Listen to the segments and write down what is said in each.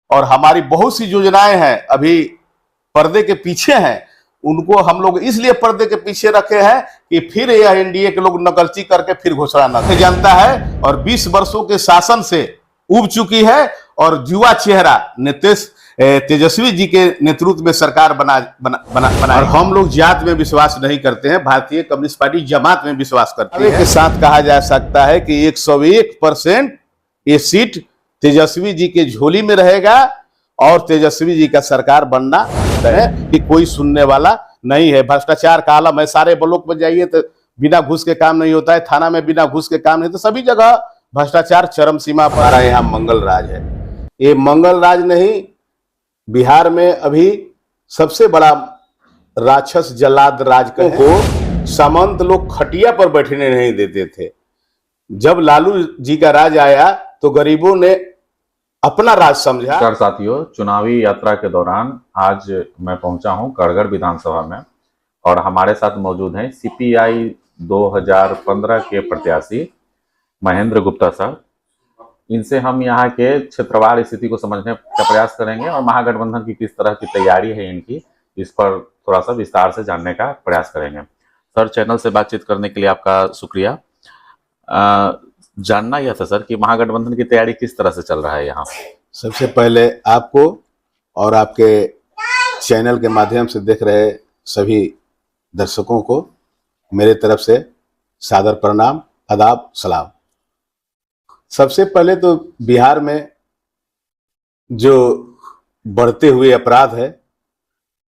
और हमारी बहुत सी योजनाएं हैं अभी पर्दे के पीछे हैं, उनको हम लोग इसलिए पर्दे के पीछे रखे हैं कि फिर यह एनडीए के लोग नकलची करके फिर घोषणा न जनता है और 20 वर्षों के शासन से उब चुकी है और युवा चेहरा नीतीश तेजस्वी जी के नेतृत्व में सरकार बना और हम लोग जात में विश्वास नहीं करते हैं, भारतीय कम्युनिस्ट पार्टी जमात में विश्वास करती है। के साथ कहा जा सकता है कि 101% ये सीट तेजस्वी जी के झोली में रहेगा और तेजस्वी जी का सरकार बनना है कि कोई सुनने वाला नहीं है। भ्रष्टाचार का आलम है, सारे ब्लॉक में जाइए तो बिना घूस के काम नहीं होता है, थाना में बिना घूस के काम नहीं, तो सभी जगह भ्रष्टाचार चरम सीमा पर आ। यहाँ मंगल राज है, ये मंगल राज नहीं, बिहार में अभी सबसे बड़ा राक्षस जल्लाद राज को सामंत लोग खटिया पर बैठने नहीं देते थे। जब लालू जी का राज आया तो गरीबों ने अपना राज समझा। नमस्कार साथियों, चुनावी यात्रा के दौरान आज मैं पहुंचा हूं कड़गड़ विधानसभा में और हमारे साथ मौजूद हैं सीपीआई 2015 के प्रत्याशी महेंद्र गुप्ता सर। इनसे हम यहाँ के क्षेत्रवार स्थिति को समझने का प्रयास करेंगे और महागठबंधन की किस तरह की तैयारी है इनकी, इस पर थोड़ा सा विस्तार से जानने का प्रयास करेंगे। सर, चैनल से बातचीत करने के लिए आपका शुक्रिया। जानना यह था सर कि महागठबंधन की तैयारी किस तरह से चल रहा है यहाँ। सबसे पहले आपको और आपके चैनल के माध्यम से देख रहे सभी दर्शकों को मेरे तरफ से सादर प्रणाम, आदाब, सलाम। सबसे पहले तो बिहार में जो बढ़ते हुए अपराध है,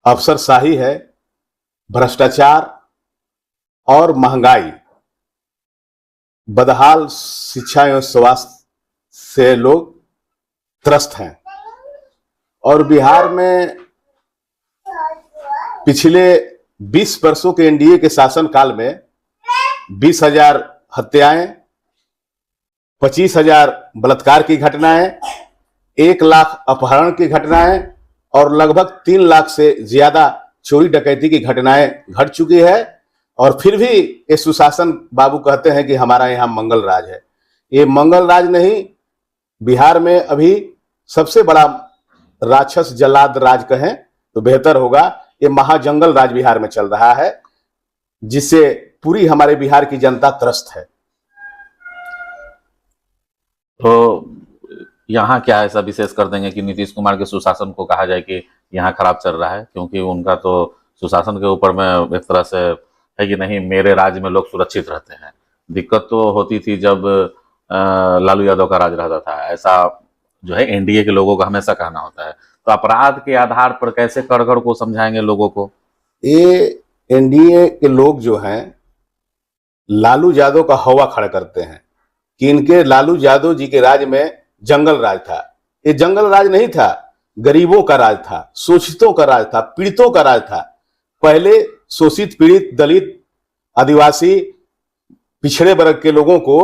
अफसरशाही है, भ्रष्टाचार और महंगाई, बदहाल शिक्षा एवं स्वास्थ्य से लोग त्रस्त हैं और बिहार में पिछले 20 वर्षों के एनडीए के शासनकाल में 20,000 हत्याएं, 25,000 बलात्कार की घटनाएं, 1 लाख अपहरण की घटनाएं और लगभग 3 लाख से ज्यादा चोरी डकैती की घटनाएं घट चुकी है। और फिर भी ये सुशासन बाबू कहते हैं कि हमारा यहाँ मंगल राज है। ये मंगल राज नहीं, बिहार में अभी सबसे बड़ा राक्षस जल्लाद राज कहें तो बेहतर होगा, ये महाजंगल राज बिहार में चल रहा है जिससे पूरी हमारे बिहार की जनता त्रस्त है। तो यहाँ क्या ऐसा विशेष कर देंगे कि नीतीश कुमार के सुशासन को कहा जाए कि यहाँ खराब चल रहा है, क्योंकि उनका तो सुशासन के ऊपर में एक तरह से है कि नहीं, मेरे राज्य में लोग सुरक्षित रहते हैं। दिक्कत तो होती थी जब लालू यादव का राज रहता था, ऐसा जो है एनडीए के लोगों का हमेशा कहना होता है। तो अपराध के आधार पर कैसे कड़गड़ को समझाएंगे लोगों को? ये एनडीए के लोग जो हैं लालू यादव का हवा खड़ा करते हैं कि इनके लालू यादव जी के राज में जंगल राज था। ये जंगल राज नहीं था, गरीबों का राज था, शोषितों का राज था, पीड़ितों का राज था। पहले शोषित, पीड़ित, दलित, आदिवासी, पिछड़े वर्ग के लोगों को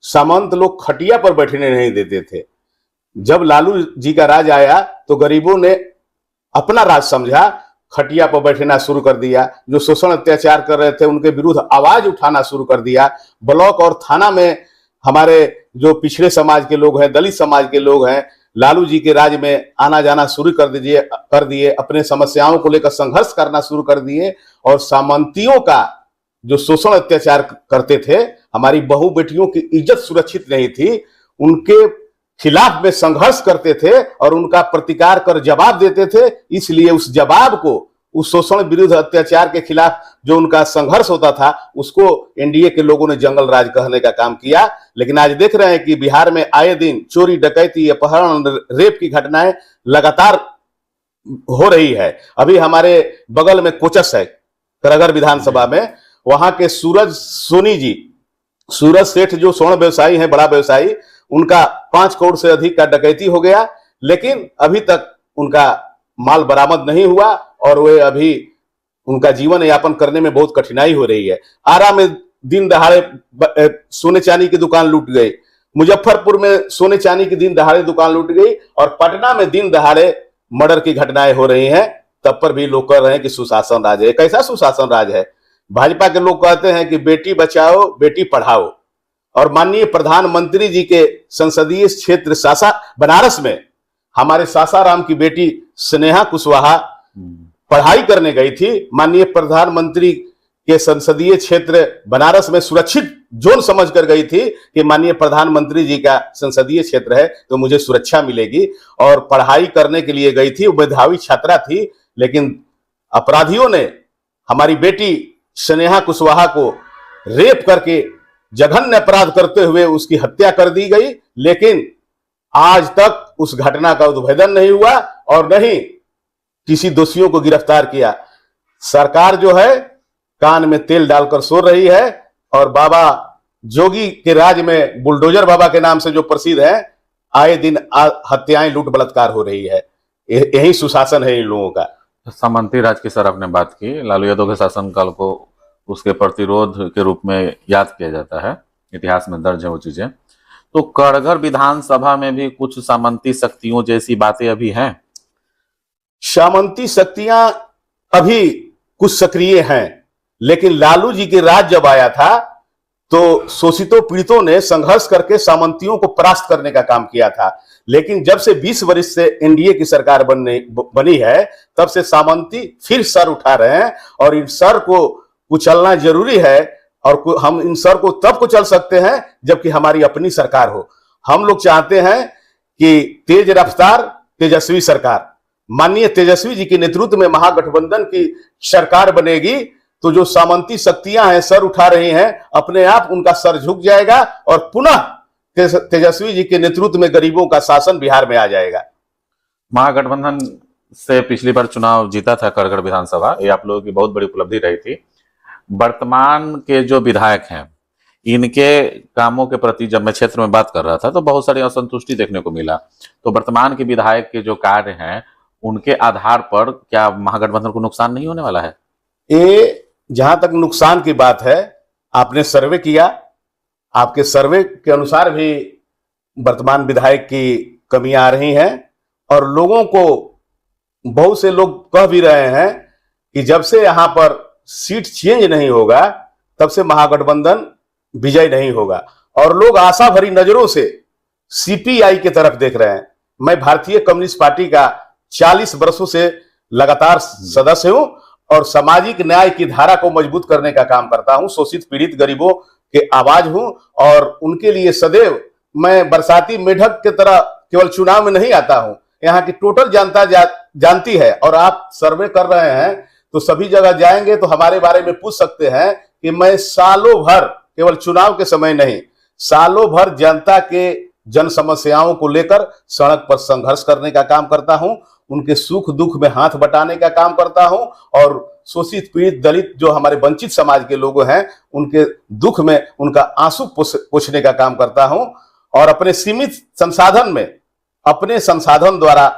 सामंत लोग खटिया पर बैठने नहीं देते थे। जब लालू जी का राज आया तो गरीबों ने अपना राज समझा, खटिया पर बैठना शुरू कर दिया। जो शोषण अत्याचार कर रहे थे उनके विरुद्ध आवाज उठाना शुरू कर दिया। ब्लॉक और थाना में हमारे जो पिछड़े समाज के लोग हैं, दलित समाज के लोग हैं, लालू जी के राज में आना जाना शुरू कर दिए, अपने समस्याओं को लेकर संघर्ष करना शुरू कर दिए और सामंतियों का जो शोषण अत्याचार करते थे, हमारी बहू बेटियों की इज्जत सुरक्षित नहीं थी, उनके खिलाफ में संघर्ष करते थे और उनका प्रतिकार कर जवाब देते थे। इसलिए उस जवाब को, उस शोषण विरुद्ध अत्याचार के खिलाफ जो उनका संघर्ष होता था, उसको एनडीए के लोगों ने जंगल राज कहने का काम किया। लेकिन आज देख रहे हैं कि बिहार में आए दिन चोरी, डकैती, अपहरण, रेप की घटनाएं लगातार हो रही है। अभी हमारे बगल में कोचस है कड़गड़ विधानसभा में, वहां के सूरज सोनी जी, सूरज सेठ जो स्वर्ण व्यवसायी हैं, बड़ा व्यवसायी, उनका 5 करोड़ से अधिक का डकैती हो गया, लेकिन अभी तक उनका माल बरामद नहीं हुआ और वे अभी उनका जीवन यापन करने में बहुत कठिनाई हो रही है। आरा में दिन दहाड़े सोने चांदी की दुकान लूट गई, मुजफ्फरपुर में सोने चांदी की दिन दहाड़े दुकान लूट गई और पटना में दिन दहाड़े मर्डर की घटनाएं हो रही हैं। तब पर भी लोग कह रहे हैं कि सुशासन राज है। कैसा सुशासन राज है? भाजपा के लोग कहते हैं कि बेटी बचाओ, बेटी पढ़ाओ, और माननीय प्रधानमंत्री जी के संसदीय क्षेत्र सासा बनारस में हमारे सासाराम की बेटी स्नेहा कुशवाहा पढ़ाई करने गई थी, माननीय प्रधानमंत्री के संसदीय क्षेत्र बनारस में सुरक्षित जोन समझकर गई थी कि माननीय प्रधानमंत्री जी का संसदीय क्षेत्र है तो मुझे सुरक्षा मिलेगी, और पढ़ाई करने के लिए गई थी। वो मेधावी छात्रा थी, लेकिन अपराधियों ने हमारी बेटी स्नेहा कुशवाहा को रेप करके जघन्य अपराध करते हुए उसकी हत्या कर दी गई, लेकिन आज तक उस घटना का उद्भेदन नहीं हुआ और न ही किसी दोषियों को गिरफ्तार किया। सरकार जो है कान में तेल डालकर सो रही है, और बाबा जोगी के राज में बुलडोजर बाबा के नाम से जो प्रसिद्ध है, आए दिन हत्याएं लूट बलात्कार हो रही है। यही सुशासन है इन लोगों का। सामंती राज की सर आपने बात की, लालू यादव के शासनकाल को उसके प्रतिरोध के रूप में याद किया जाता है, इतिहास में दर्ज है वो चीजें। तो कड़गर विधानसभा में भी कुछ सामंती शक्तियों जैसी बातें अभी हैं। सामंती शक्तियां अभी कुछ सक्रिय हैं, लेकिन लालू जी के राज जब आया था तो शोषितों पीड़ितों ने संघर्ष करके सामंतियों को परास्त करने का काम किया था। लेकिन जब से 20 वर्ष से एनडीए की सरकार बनी है, तब से सामंती फिर सर उठा रहे हैं, और इन सर को कुचलना जरूरी है। और हम इन सर को तब कुचल सकते हैं जबकि हमारी अपनी सरकार हो। हम लोग चाहते हैं कि तेज रफ्तार तेजस्वी सरकार, माननीय तेजस्वी जी के नेतृत्व में महागठबंधन की सरकार बनेगी, तो जो सामंती शक्तियां हैं सर उठा रही हैं, अपने आप उनका सर झुक जाएगा और पुनः तेजस्वी जी के नेतृत्व में गरीबों का शासन बिहार में आ जाएगा। महागठबंधन से पिछली बार चुनाव जीता था कड़गर विधानसभा, ये आप लोगों की बहुत बड़ी उपलब्धि रही थी। वर्तमान के जो विधायक हैं, इनके कामों के प्रति जब मैं क्षेत्र में बात कर रहा था तो बहुत सारी असंतुष्टि देखने को मिला। तो वर्तमान के विधायक के जो कार्य हैं, उनके आधार पर क्या महागठबंधन को नुकसान नहीं होने वाला है? ये जहां तक नुकसान की बात है, आपने सर्वे किया, आपके सर्वे के अनुसार भी वर्तमान विधायक की कमियां आ रही हैं, और लोगों को बहुत से लोग कह भी रहे हैं कि जब से यहां पर सीट चेंज नहीं होगा तब से महागठबंधन विजय नहीं होगा, और लोग आशा भरी नजरों से सीपीआई की तरफ देख रहे हैं। मैं भारतीय कम्युनिस्ट पार्टी का 40 वर्षों से लगातार सदस्य हूं और सामाजिक न्याय की धारा को मजबूत करने का काम करता हूं। शोषित पीड़ित गरीबों के आवाज हूं, और उनके लिए सदैव मैं बरसाती मेढक की तरह केवल चुनाव में नहीं आता हूं। यहाँ की टोटल जनता जानती है, और आप सर्वे कर रहे हैं तो सभी जगह जाएंगे तो हमारे बारे में पूछ सकते हैं कि मैं सालों भर, केवल चुनाव के समय नहीं, सालों भर जनता के जन समस्याओं को लेकर सड़क पर संघर्ष करने का काम करता हूं, उनके सुख दुख में हाथ बटाने का काम करता हूं, और शोषित पीड़ित दलित जो हमारे वंचित समाज के लोग हैं, उनके दुख में उनका आंसू पोंछने का काम करता हूं। और अपने सीमित संसाधन में, अपने संसाधन द्वारा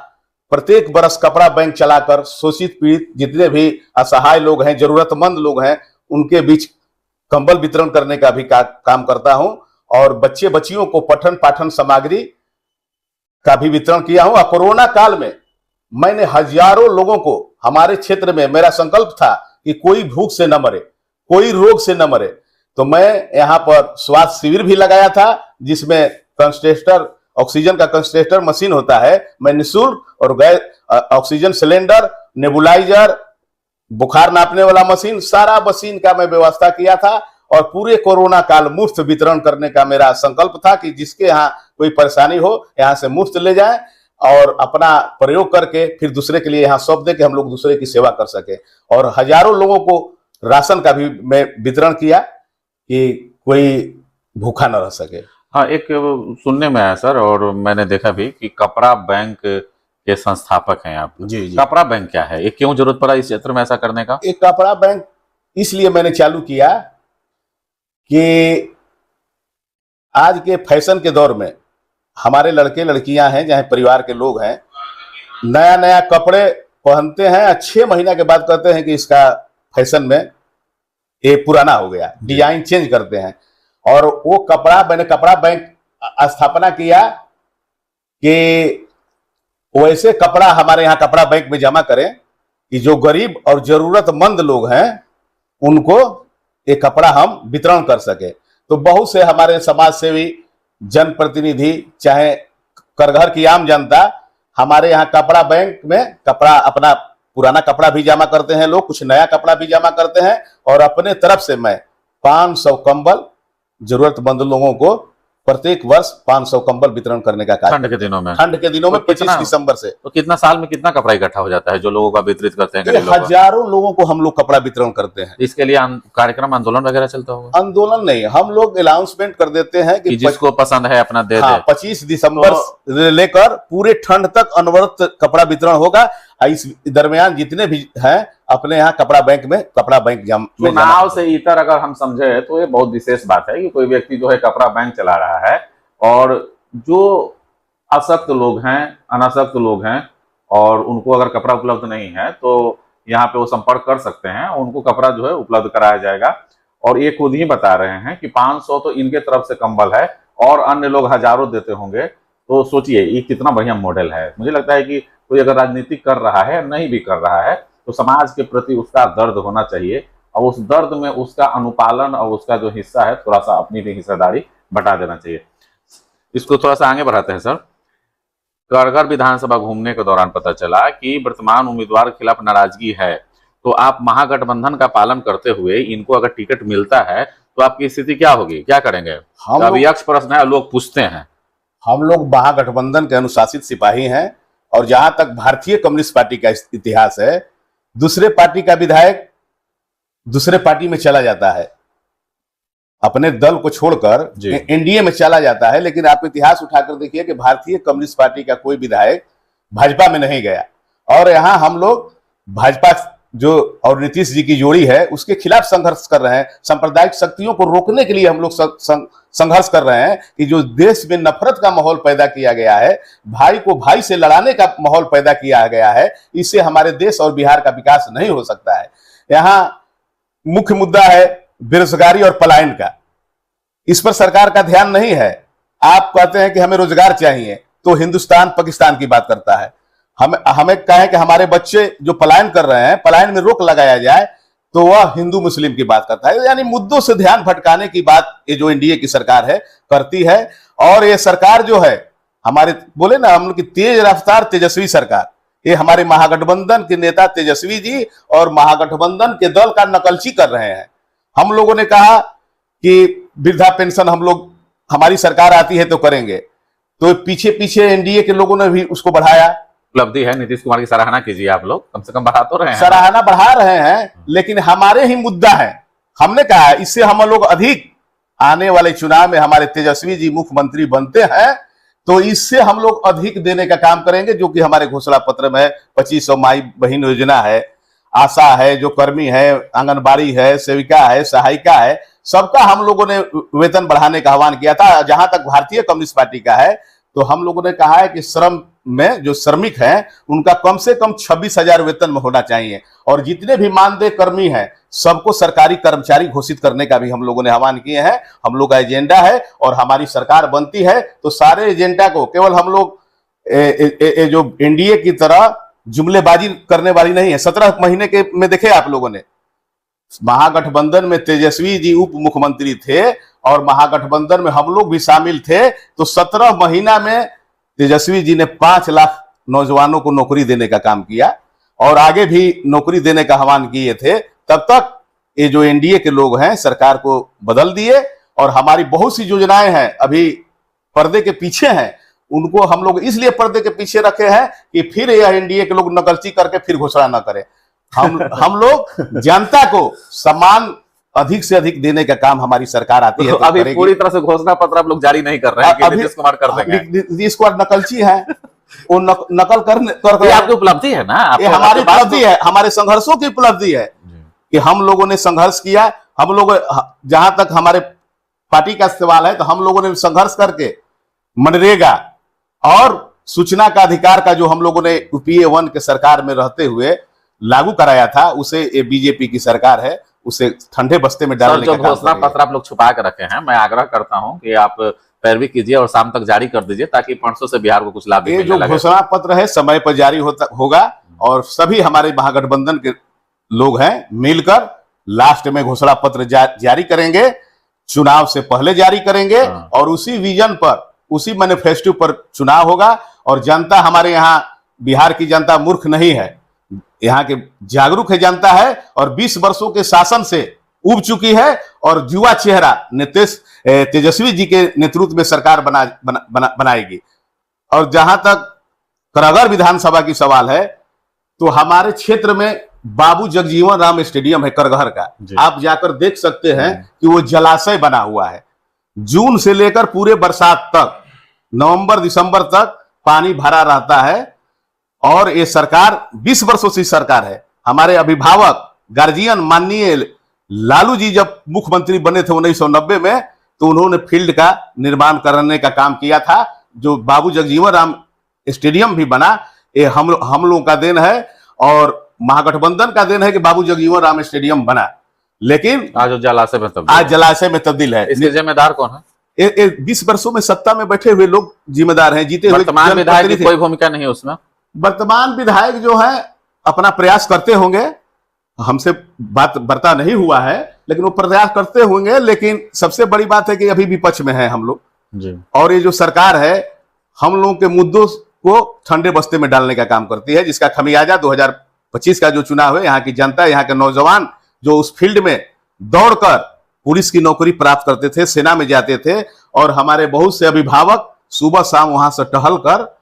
प्रत्येक बरस कपड़ा बैंक चलाकर शोषित पीड़ित जितने भी असहाय लोग हैं, जरूरतमंद लोग हैं, उनके बीच कंबल वितरण करने का भी काम करता हूं, और बच्चे बच्चियों को पठन पाठन सामग्री का भी वितरण किया हूं। और कोरोना काल में मैंने हजारों लोगों को, हमारे क्षेत्र में मेरा संकल्प था कि कोई भूख से न मरे, कोई रोग से न मरे, तो मैं यहाँ पर स्वास्थ्य शिविर भी लगाया था, जिसमें कंसंट्रेटर, ऑक्सीजन का कंसंट्रेटर मशीन होता है, मैं निःशुल्क, और गैस ऑक्सीजन सिलेंडर, नेबुलाइजर, बुखार नापने वाला मशीन, सारा मशीन का मैं व्यवस्था किया था, और पूरे कोरोना काल मुफ्त वितरण करने का मेरा संकल्प था कि जिसके यहाँ कोई परेशानी हो यहाँ से मुफ्त ले जाए, और अपना प्रयोग करके फिर दूसरे के लिए यहाँ सौंप दे कि हम लोग दूसरे की सेवा कर सके। और हजारों लोगों को राशन का भी मैं वितरण किया कि कोई भूखा न रह सके। हाँ, एक सुनने में आया सर, और मैंने देखा भी कि कपड़ा बैंक के संस्थापक हैं आप। जी जी। कपड़ा बैंक क्या है, ये क्यों जरूरत पड़ा इस क्षेत्र में ऐसा करने का? एक कपड़ा बैंक इसलिए मैंने चालू किया कि आज के फैशन के दौर में हमारे लड़के लड़कियां हैं, चाहे परिवार के लोग हैं, नया नया कपड़े पहनते हैं, 6 महीना के बाद कहते हैं कि इसका फैशन में ये पुराना हो गया, डिजाइन चेंज करते हैं। और वो कपड़ा, मैंने कपड़ा बैंक स्थापना किया कि वैसे कपड़ा हमारे यहाँ कपड़ा बैंक में जमा करें कि जो गरीब और जरूरतमंद लोग हैं उनको ये कपड़ा हम वितरण कर सके। तो बहुत से हमारे समाज सेवी, जनप्रतिनिधि, चाहे करघर की आम जनता हमारे यहाँ कपड़ा बैंक में कपड़ा अपना पुराना कपड़ा भी जमा करते हैं लोग, कुछ नया कपड़ा भी जमा करते हैं, और अपने तरफ से मैं 500 कंबल जरूरतमंद लोगों को प्रत्येक वर्ष 500 कंबल वितरण करने का कार्य। ठंड के दिनों में? ठंड के दिनों में तो 25 दिसंबर से। तो कितना साल में कितना कपड़ा इकट्ठा हो जाता है जो लोगों का वितरित करते हैं? हजारों लोगों को हम लोग कपड़ा वितरण करते हैं। इसके लिए कार्यक्रम, आंदोलन वगैरह चलता होगा? आंदोलन नहीं, हम लोग अनाउंसमेंट कर देते हैं कि जिसको पसंद है अपना दे दे। 25 दिसंबर से लेकर पूरे ठंड तक अनवरत कपड़ा वितरण होगा। इस दरमियान जितने भी हैं अपने यहाँ कपड़ा बैंक में चुनाव से इतर अगर हम समझे तो ये बहुत विशेष बात है कि कोई व्यक्ति जो है कपड़ा बैंक चला रहा है, और जो अशक्त लोग हैं, अनासक्त लोग हैं, और उनको अगर कपड़ा उपलब्ध नहीं है तो यहाँ पे वो संपर्क कर सकते हैं, उनको कपड़ा जो है उपलब्ध कराया जाएगा। और ये खुद ही बता रहे हैं कि 500 तो इनके तरफ से कंबल है और अन्य लोग हजारों देते होंगे। तो सोचिए ये कितना बढ़िया मॉडल है। मुझे लगता है कि कोई अगर राजनीति कर रहा है, नहीं भी कर रहा है, तो समाज के प्रति उसका दर्द होना चाहिए, और उस दर्द में उसका अनुपालन और उसका जो हिस्सा है थोड़ा सा अपनी भी हिस्सेदारी बता देना चाहिए। इसको थोड़ा सा आगे बढ़ाते हैं सर। कड़गड़ विधानसभा घूमने के दौरान पता चला कि वर्तमान उम्मीदवार के खिलाफ नाराजगी है, तो आप महागठबंधन का पालन करते हुए इनको अगर टिकट मिलता है तो आपकी स्थिति क्या होगी, क्या करेंगे? अभी यक्ष प्रश्न है, लोग पूछते हैं। हम लोग महागठबंधन के अनुशासित सिपाही हैं, और जहां तक भारतीय कम्युनिस्ट पार्टी का इतिहास है, दूसरे पार्टी का विधायक दूसरे पार्टी में चला जाता है, अपने दल को छोड़कर एनडीए में चला जाता है। लेकिन आप इतिहास उठाकर देखिए कि भारतीय कम्युनिस्ट पार्टी का कोई विधायक भाजपा में नहीं गया, और यहाँ हम लोग भाजपा जो और नीतीश जी की जोड़ी है उसके खिलाफ संघर्ष कर रहे हैं। सांप्रदायिक शक्तियों को रोकने के लिए हम लोग संघर्ष कर रहे हैं कि जो देश में नफरत का माहौल पैदा किया गया है, भाई को भाई से लड़ाने का माहौल पैदा किया गया है, इससे हमारे देश और बिहार का विकास नहीं हो सकता है। यहाँ मुख्य मुद्दा है बेरोजगारी और पलायन का, इस पर सरकार का ध्यान नहीं है। आप कहते हैं कि हमें रोजगार चाहिए तो हिंदुस्तान पाकिस्तान की बात करता है। हमें कहें कि हमारे बच्चे जो पलायन कर रहे हैं, पलायन में रोक लगाया जाए, तो वह हिंदू मुस्लिम की बात करता है। यानी मुद्दों से ध्यान भटकाने की बात ये जो एनडीए की सरकार है करती है। और ये सरकार जो है हमारे बोले ना हम लोग की तेज रफ्तार तेजस्वी सरकार, ये हमारे महागठबंधन के नेता तेजस्वी जी और महागठबंधन के दल का नकलची कर रहे हैं। हम लोगों ने कहा कि वृद्धा पेंशन हम लोग, हमारी सरकार आती है तो करेंगे, तो पीछे पीछे एनडीए के लोगों ने भी उसको बढ़ाया। उपलब्धि है, नीतीश कुमार की सराहना कीजिए, आप लोग कम से कम बढ़ा तो रहे हैं। सराहना बढ़ा रहे हैं, लेकिन हमारे ही मुद्दा है। हमने कहा इससे हम लोग अधिक आने वाले चुनाव में हमारे तेजस्वी जी मुख्यमंत्री बनते हैं तो इससे हम लोग अधिक देने का काम करेंगे, जो कि हमारे घोषणा पत्र में 2500 माई बहन योजना है, आशा है, जो कर्मी है, आंगनबाड़ी है, सेविका है, सहायिका है, सबका हम लोगों ने वेतन बढ़ाने का आह्वान किया था। जहां तक भारतीय कम्युनिस्ट पार्टी का है तो हम लोगों ने कहा है कि श्रम में जो श्रमिक हैं उनका कम से कम 26,000 वेतन में होना चाहिए, और जितने भी मानदेय कर्मी हैं सबको सरकारी कर्मचारी घोषित करने का भी हम लोगों ने आह्वान किए हैं। हम लोग का एजेंडा है, और हमारी सरकार बनती है तो सारे एजेंडा को केवल हम लोग जो एनडीए की तरह जुमलेबाजी करने वाली नहीं है। 17 महीने के में देखे आप लोगों ने, महागठबंधन में तेजस्वी जी उप मुख्यमंत्री थे और महागठबंधन में हम लोग भी शामिल थे, तो 17 महीना में तेजस्वी जी ने 5 लाख नौजवानों को नौकरी देने का काम किया, और आगे भी नौकरी देने का आह्वान किए थे। तब तक ये जो एनडीए के लोग हैं सरकार को बदल दिए, और हमारी बहुत सी योजनाएं हैं अभी पर्दे के पीछे हैं, उनको हम लोग इसलिए पर्दे के पीछे रखे हैं कि फिर यह एनडीए के लोग नकलची करके फिर घोषणा न करें। हम लोग जनता को सम्मान अधिक से अधिक देने का काम हमारी सरकार आती है तो अभी पूरी तरह से घोषणा पत्र आप लोग जारी नहीं कर रहे हैं कि नीतीश कुमार कर देंगे। नीतीश कुमार नकलची है, वो नकल कर आपकी उपलब्धि है ना, ये हमारी उपलब्धि है, हमारे संघर्षों की उपलब्धि है कि हम लोगों ने संघर्ष किया। हम लोग जहां तक हमारे पार्टी का सवाल है तो हम लोगों ने संघर्ष करके मनरेगा और सूचना का अधिकार का जो हम लोगों ने यूपीए 1 के सरकार में रहते हुए लागू कराया था, उसे ये बीजेपी की सरकार है उसे ठंडे बस्ते में डालने का काम। घोषणा पत्र आप लोग छुपा के रखे हैं, मैं आग्रह करता हूं कि आप पैरवी कीजिए और शाम तक जारी कर दीजिए ताकि 500 से बिहार को कुछ लाभ मिलने लगे। जो घोषणा पत्र है समय पर जारी होगा, और सभी हमारे महागठबंधन के लोग हैं मिलकर लास्ट में घोषणा पत्र जारी करेंगे, चुनाव से पहले जारी करेंगे, और उसी विजन पर, उसी मैनिफेस्टो पर चुनाव होगा। और जनता हमारे यहाँ बिहार की जनता मूर्ख नहीं है, यहाँ के जागरूक है जनता है, और 20 वर्षों के शासन से उब चुकी है, और युवा चेहरा तेजस्वी जी के नेतृत्व में सरकार बनाएगी। और जहां तक करगर विधानसभा की सवाल है, तो हमारे क्षेत्र में बाबू जगजीवन राम स्टेडियम है करगहर का, आप जाकर देख सकते हैं कि वो जलाशय बना हुआ है। जून से लेकर पूरे बरसात तक, नवंबर दिसंबर तक पानी भरा रहता है। और ये सरकार 20 वर्षों से सरकार है। हमारे अभिभावक गार्जियन माननीय लालू जी जब मुख्यमंत्री बने थे 1990 में, तो उन्होंने फील्ड का निर्माण करने का काम किया था। जो बाबू जगजीवन राम स्टेडियम भी बना, ये हम लोगों का देन है, और महागठबंधन का देन है कि बाबू जगजीवन राम स्टेडियम बना। लेकिन आज जलाशय में तब्दील है। इसके जिम्मेदार कौन है? 20 वर्षों में सत्ता में बैठे हुए लोग जिम्मेदार हैं। जीते हुए वर्तमान विधायक की कोई भूमिका नहीं है उसमें? वर्तमान विधायक जो है अपना प्रयास करते होंगे, हमसे बात बर्ता नहीं हुआ है, लेकिन वो प्रयास करते होंगे। लेकिन सबसे बड़ी बात है कि अभी विपक्ष में है हम लोग जी। और ये जो सरकार है हम लोगों के मुद्दों को ठंडे बस्ते में डालने का काम करती है, जिसका खमियाजा 2025 का जो चुनाव है, यहाँ की जनता, यहाँ के नौजवान जो उस फील्ड में दौड़कर पुलिस की नौकरी प्राप्त करते थे, सेना में जाते थे, और हमारे बहुत से अभिभावक सुबह शाम वहां से टहल कर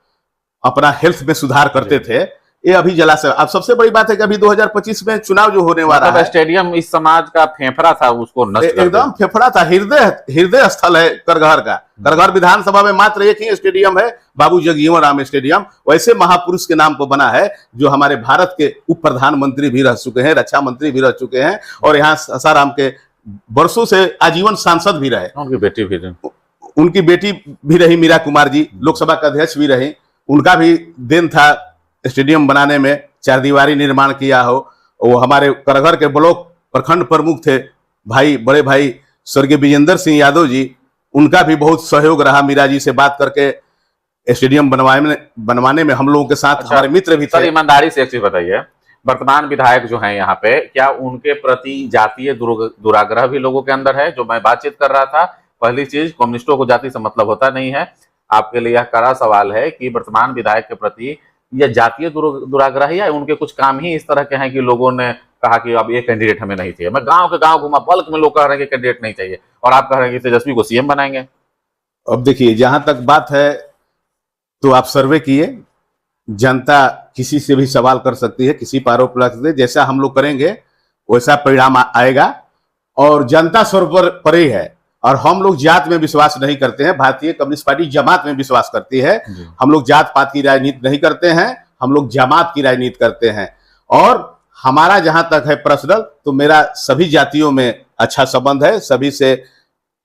अपना हेल्थ में सुधार करते थे। ये अभी जलाशय। अब सबसे बड़ी बात है कि अभी 2025 में चुनाव जो होने वाला है, स्टेडियम इस समाज का फेफड़ा था, उसको नष्ट एकदम फेफड़ा था, हृदय स्थल है करगहर का। करगहर विधानसभा में मात्र एक ही स्टेडियम है, बाबू जगजीवन राम स्टेडियम। वैसे महापुरुष के नाम पर बना है, जो हमारे भारत के उप प्रधानमंत्री भी रह चुके हैं, रक्षा मंत्री भी रह चुके हैं, और यहाँ सासाराम के वर्षों से आजीवन सांसद भी रहे। उनकी बेटी भी रही मीरा कुमार जी, लोकसभा का अध्यक्ष भी रही। उनका भी देन था स्टेडियम बनाने में, चारदीवारी निर्माण किया हो। वो हमारे करगहर के ब्लॉक प्रखंड प्रमुख थे बड़े भाई स्वर्गीय विजेंद्र सिंह यादव जी, उनका भी बहुत सहयोग रहा मीरा जी से बात करके स्टेडियम बनवाने में। हम लोगों के साथ हमारे मित्र भी थे। ईमानदारी से एक चीज बताइए, वर्तमान विधायक जो हैं यहाँ पे, क्या उनके प्रति जातीय दुराग्रह भी लोगों के अंदर है? जो मैं बातचीत कर रहा था, पहली चीज, कम्युनिस्टों को जाति से मतलब होता नहीं है। आपके लिए यह कड़ा सवाल है कि वर्तमान विधायक के प्रति यह जातीय दुराग्रह है, या उनके कुछ काम ही इस तरह के हैं कि लोगों ने कहा कि अब ये कैंडिडेट हमें नहीं चाहिए? मैं गांव के गांव घुमा, बल्क में लोग कह रहे हैं कि कैंडिडेट नहीं चाहिए, और आप कह रहे हैं कि तेजस्वी को सीएम बनाएंगे। अब देखिए, जहां तक बात है तो आप सर्वे किए, जनता किसी से भी सवाल कर सकती है, किसी पर आरोप लगा सकती है। जैसा हम लोग करेंगे वैसा परिणाम आएगा, और जनता सर्वोपरि है। और हम लोग जात में विश्वास नहीं करते हैं। भारतीय कम्युनिस्ट पार्टी जमात में विश्वास करती है। हम लोग जात पात की राजनीति नहीं करते हैं, हम लोग जमात की राजनीति करते हैं। और हमारा जहां तक है पर्सनल, तो मेरा सभी जातियों में अच्छा संबंध है, सभी से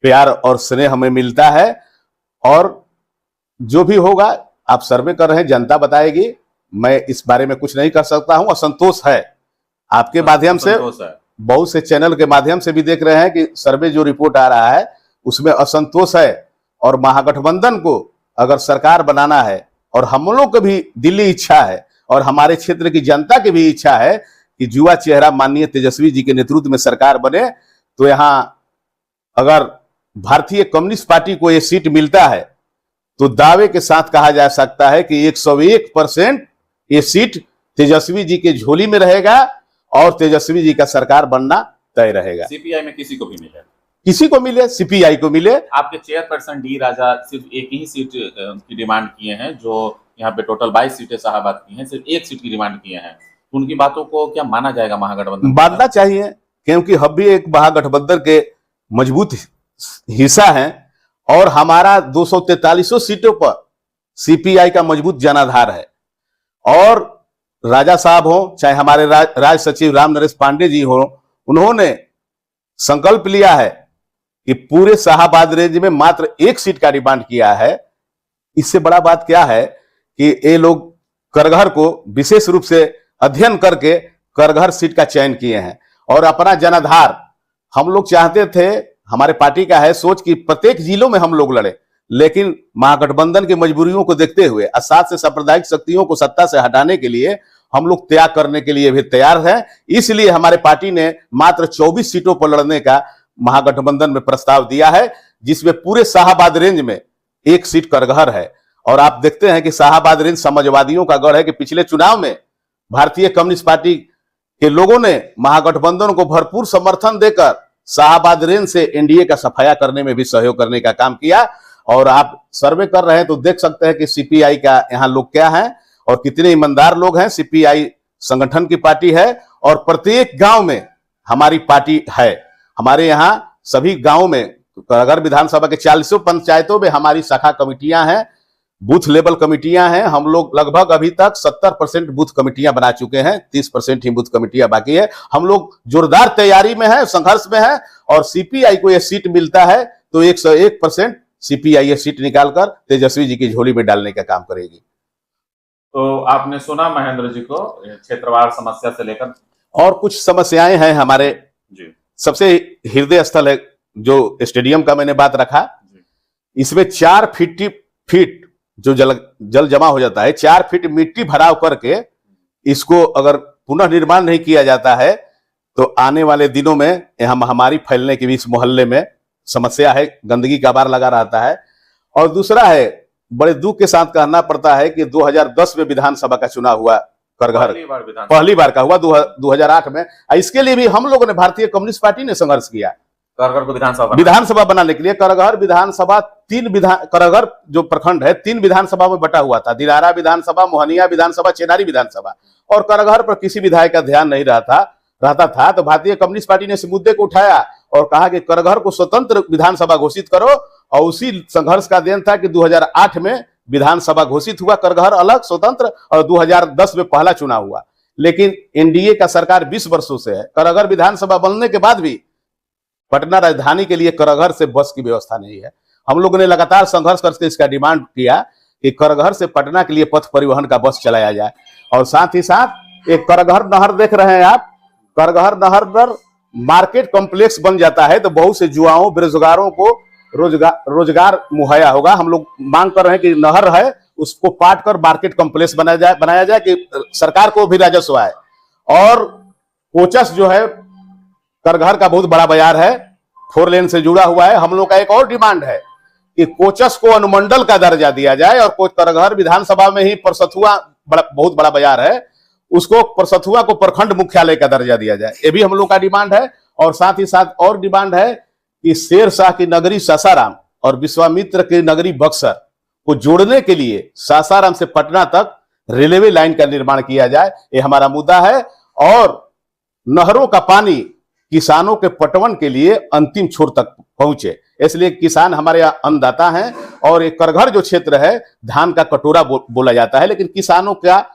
प्यार और स्नेह हमें मिलता है। और जो भी होगा आप सर्वे कर रहे हैं, जनता बताएगी। मैं इस बारे में कुछ नहीं कर सकता हूं। असंतोष है आपके माध्यम से, बहुत से चैनल के माध्यम से भी देख रहे हैं कि सर्वे जो रिपोर्ट आ रहा है उसमें असंतोष है। और महागठबंधन को अगर सरकार बनाना है, और हम लोग की भी दिल्ली इच्छा है, और हमारे क्षेत्र की जनता की भी इच्छा है कि युवा चेहरा माननीय तेजस्वी जी के नेतृत्व में सरकार बने, तो यहाँ अगर भारतीय कम्युनिस्ट पार्टी को ये सीट मिलता है, तो दावे के साथ कहा जा सकता है कि 101% ये सीट तेजस्वी जी के झोली में रहेगा, और तेजस्वी जी का सरकार बनना तय रहेगा। सीपीआई में किसी को भी मिले, किसी को मिले, सीपीआई को मिले। आपके चेयरपर्सन डी राजा सिर्फ एक ही सीट की डिमांड किए हैं, जो यहाँ पे टोटल 22 सीटें शाहाबाद की हैं, सिर्फ एक सीट की डिमांड किए हैं। उनकी बातों को क्या माना जाएगा? महागठबंधन मानना चाहिए, क्योंकि हम भी एक महागठबंधन के मजबूत हिस्सा हैं, और हमारा 243 सीटों पर सीपीआई का मजबूत जनाधार है। और राजा साहब हो, चाहे हमारे राज्य सचिव राम नरेश पांडे जी हो, उन्होंने संकल्प लिया है कि पूरे शाहाबाद रेंज में मात्र एक सीट का डिमांड किया है। इससे बड़ा बात क्या है कि ये लोग करगहर को विशेष रूप से अध्ययन करके करगहर सीट का चयन किए हैं, और अपना जनाधार हम लोग चाहते थे। हमारे पार्टी का है सोच कि प्रत्येक जिलों में हम लोग लड़े, लेकिन महागठबंधन की मजबूरियों को देखते हुए, साथ से सांप्रदायिक शक्तियों को सत्ता से हटाने के लिए हम लोग त्याग करने के लिए भी तैयार हैं। इसलिए हमारे पार्टी ने मात्र 24 सीटों पर लड़ने का महागठबंधन में प्रस्ताव दिया है, जिसमें पूरे शाहाबाद रेंज में एक सीट करगहर है। और आप देखते हैं कि शाहाबाद रेंज समाजवादियों का गढ़ है कि पिछले चुनाव में भारतीय कम्युनिस्ट पार्टी के लोगों ने महागठबंधन को भरपूर समर्थन देकर शाहाबाद रेंज से एनडीए का सफाया करने में भी सहयोग करने का काम किया। और आप सर्वे कर रहे हैं तो देख सकते हैं कि सीपीआई का यहाँ लोग क्या है और कितने ईमानदार लोग हैं। सीपीआई संगठन की पार्टी है और प्रत्येक गांव में हमारी पार्टी है। हमारे यहाँ सभी गांव में करगहर विधानसभा के 40 पंचायतों में हमारी शाखा कमेटियां हैं, बूथ लेवल कमेटियां हैं। हम लोग लगभग अभी तक 70% बूथ कमेटियां बना चुके हैं, 30% ही बूथ कमेटियां बाकी है। हम लोग जोरदार तैयारी में है, संघर्ष में है और सीपीआई को यह सीट मिलता है तो 101% सीपीआई ये सीट निकालकर तेजस्वी जी की झोली में डालने का काम करेगी। तो आपने सुना महेंद्र जी को क्षेत्रवार समस्या से लेकर और कुछ समस्याएं हैं हमारे जी। सबसे हृदय स्थल है जो स्टेडियम का मैंने बात रखा, इसमें 4 फीट जो जल जमा हो जाता है, 4 फीट मिट्टी भराव करके इसको अगर पुनर्निर्माण नहीं किया जाता है तो आने वाले दिनों में यहाँ महामारी फैलने की भी इस मोहल्ले में समस्या है, गंदगी का बार लगा रहता है। और दूसरा है, बड़े दुख के साथ कहना पड़ता है कि 2010 में विधानसभा का चुनाव हुआ करगहर, पहली बार का हुआ 2008 में। इसके लिए भी हम लोगों ने भारतीय कम्युनिस्ट पार्टी ने संघर्ष किया करगहर को विधानसभा बनाने के लिए। करगहर विधानसभा करगहर जो प्रखंड है 3 विधानसभा में बटा हुआ था, दिनारा विधानसभा, मोहनिया विधानसभा, चेनारी विधानसभा। और करगहर पर किसी विधायक का ध्यान नहीं रहता था तो भारतीय कम्युनिस्ट पार्टी ने इस मुद्दे को उठाया और कहा कि करगहर को स्वतंत्र विधानसभा घोषित करो। और उसी संघर्ष का देन था कि 2008 में विधानसभा घोषित हुआ, करगहर अलग स्वतंत्र, और 2010 में पहला चुनाव हुआ। लेकिन एनडीए का सरकार 20 वर्षों से है, करगहर विधानसभा बनने के बाद भी पटना राजधानी के लिए करगहर से बस की व्यवस्था नहीं है। हम लोगों ने लगातार संघर्ष करके इसका डिमांड किया कि करगहर से पटना के लिए पथ परिवहन का बस चलाया जाए। और साथ ही साथ एक करगहर नहर देख रहे हैं आप, करगहर नहर पर मार्केट कॉम्प्लेक्स बन जाता है तो बहुत से युवाओं बेरोजगारों को रोजगार मुहैया होगा। हम लोग मांग कर रहे हैं कि नहर है उसको पाट कर मार्केट कॉम्प्लेक्स बनाया जाए कि सरकार को भी राजस्व आए। और कोचस जो है करगहर का बहुत बड़ा बाजार है, 4 लेन से जुड़ा हुआ है। हम लोग का एक और डिमांड है कि कोचस को अनुमंडल का दर्जा दिया जाए और करगहर विधानसभा में ही परसथुआ बहुत बड़ा बाजार है, उसको परसथुआ को प्रखंड मुख्यालय का दर्जा दिया जाए, ये भी हम लोग का डिमांड है। और साथ ही साथ और डिमांड है कि शेर शाह की नगरी सासाराम और विश्वामित्र की नगरी बक्सर को जोड़ने के लिए सासाराम से पटना तक रेलवे लाइन का निर्माण किया जाए, ये हमारा मुद्दा है। और नहरों का पानी किसानों के पटवन के लिए अंतिम छोर तक पहुंचे, इसलिए किसान हमारे यहाँ अन्नदाता हैं। और एक करगहर जो क्षेत्र है धान का कटोरा बोला जाता है, लेकिन किसानों का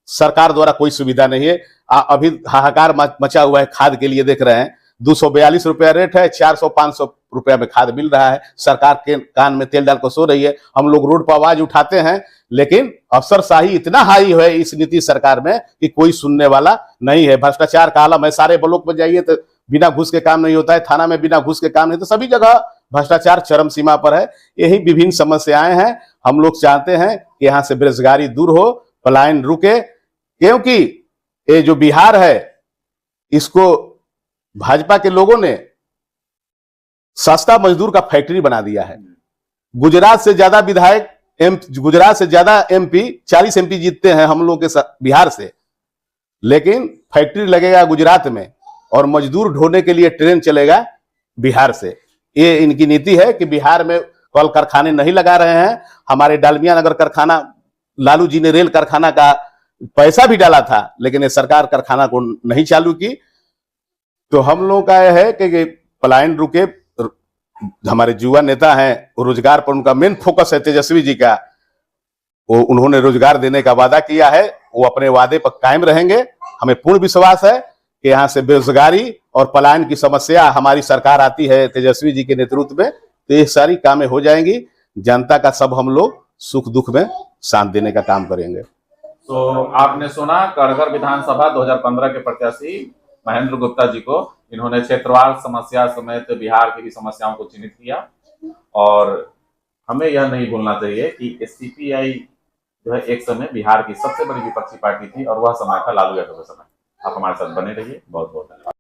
सरकार द्वारा कोई सुविधा नहीं है। अभी हाहाकार मचा हुआ है खाद के लिए, देख रहे हैं 242 रुपया रेट है, 400-500 रुपया में खाद मिल रहा है। सरकार के कान में तेल डाल कर सो रही है। हम लोग रोड पर आवाज उठाते हैं लेकिन अफसरशाही इतना हाई है इस नीतीश सरकार में कि कोई सुनने वाला नहीं है। भ्रष्टाचार का आलम है, सारे ब्लॉक में जाइए तो बिना घूस के काम नहीं होता है, थाना में बिना घूस के काम नहीं, तो सभी जगह भ्रष्टाचार चरम सीमा पर है। यही विभिन्न समस्याएं हैं। हम लोग चाहते हैं कि यहाँ से बेरोजगारी दूर हो, पलायन रुके, क्योंकि ये जो बिहार है इसको भाजपा के लोगों ने सस्ता मजदूर का फैक्ट्री बना दिया है। गुजरात से ज्यादा विधायक गुजरात से ज्यादा एमपी 40 एमपी जीतते हैं हम लोग के बिहार से, लेकिन फैक्ट्री लगेगा गुजरात में और मजदूर ढोने के लिए ट्रेन चलेगा बिहार से। ये इनकी नीति है कि बिहार में कल कारखाने नहीं लगा रहे हैं। हमारे डालमिया नगर कारखाना, लालू जी ने रेल कारखाना का पैसा भी डाला था लेकिन ये सरकार कारखाना को नहीं चालू की। तो हम लोग का यह है कि पलायन रुके। हमारे युवा नेता हैं, रोजगार पर उनका मेन फोकस है तेजस्वी जी का, वो उन्होंने रोजगार देने का वादा किया है, वो अपने वादे पर कायम रहेंगे। हमें पूर्ण विश्वास है कि यहाँ से बेरोजगारी और पलायन की समस्या हमारी सरकार आती है तेजस्वी जी के नेतृत्व में तो ये सारी कामें हो जाएंगी। जनता का सब हम लोग सुख दुख में साथ देने का काम करेंगे। तो आपने सुना करगहर विधानसभा 2015 के प्रत्याशी महेंद्र गुप्ता जी को, इन्होंने क्षेत्रवार समस्या समेत बिहार की भी समस्याओं को चिन्हित किया। और हमें यह नहीं भूलना चाहिए कि सीपीआई जो है एक समय बिहार की सबसे बड़ी विपक्षी पार्टी थी और वह समय था लालू यादव का समय। आप हमारे साथ बने रहिए। बहुत बहुत धन्यवाद।